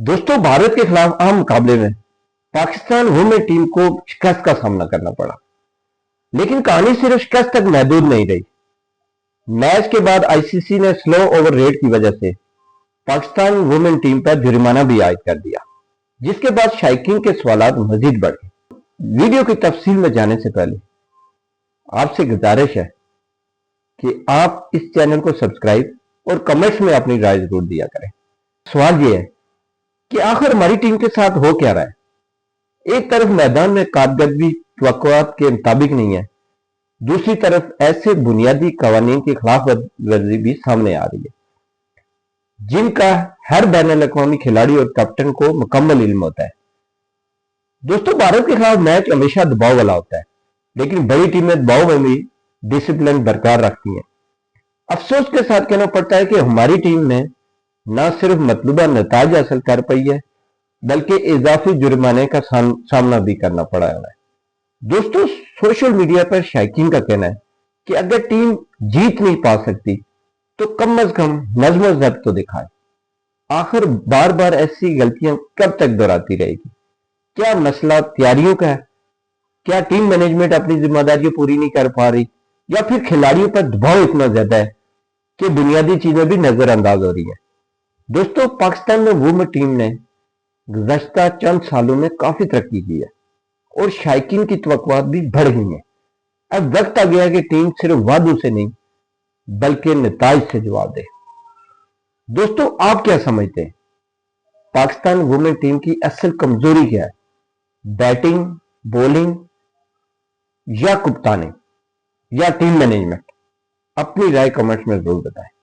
दोस्तों, भारत के खिलाफ अहम मुकाबले में पाकिस्तान वुमेन टीम को शिकस्त का सामना करना पड़ा। लेकिन कहानी सिर्फ शिकस्त तक महदूद नहीं रही। मैच के बाद आईसीसी ने स्लो ओवर रेट की वजह से पाकिस्तान वुमेन टीम पर जुर्माना भी आयद कर दिया, जिसके बाद शायकीन के सवालात मजीद बढ़ गए। वीडियो की तफसील में जाने से पहले आपसे गुजारिश है कि आप इस चैनल को सब्सक्राइब और कमेंट्स में अपनी राय जरूर दिया करें। सवाल यह है कि आखिर हमारी टीम के साथ हो क्या रहा है। एक तरफ मैदान में कारकर्दगी तवक्कुआत के मुताबिक नहीं है, दूसरी तरफ ऐसे बुनियादी कवानीन की खिलाफ वर्जी भी सामने आ रही है जिनका हर बैनुल अक़वामी खिलाड़ी और कैप्टन को मुकम्मल इल्म होता है। दोस्तों, भारत के खिलाफ मैच हमेशा दबाव वाला होता है, लेकिन बड़ी टीमें दबाव में भी डिसिप्लिन बरकरार रखती हैं। अफसोस के साथ कहना पड़ता है कि हमारी टीम ने न सिर्फ मतलूबा नतीजा हासिल कर पाई है, बल्कि इजाफी जुर्माने का सामना भी करना पड़ा है। दोस्तों, सोशल मीडिया पर शायकीन का कहना है कि अगर टीम जीत नहीं पा सकती तो कम अज कम नज्म व ज़ब्त तो दिखाए। आखिर बार बार ऐसी गलतियां कब तक दोहराती रहेगी? क्या मसला तैयारियों का है? क्या टीम मैनेजमेंट अपनी जिम्मेदारियां पूरी नहीं कर पा रही, या फिर खिलाड़ियों पर दबाव इतना ज्यादा है कि बुनियादी चीजें भी नजरअंदाज हो रही है? दोस्तों, पाकिस्तान में वुमेन टीम ने गुज़श्ता चंद सालों में काफी तरक्की की है और शायकीन की तवक्कुआत भी बढ़ गई है। अब वक्त आ गया है कि टीम सिर्फ वादों से नहीं बल्कि नताइज से जवाब दे। दोस्तों, आप क्या समझते हैं, पाकिस्तान वुमेन टीम की असल कमजोरी क्या है? बैटिंग, बॉलिंग या कप्तानी या टीम मैनेजमेंट? अपनी राय कमेंट्स में जरूर बताएं।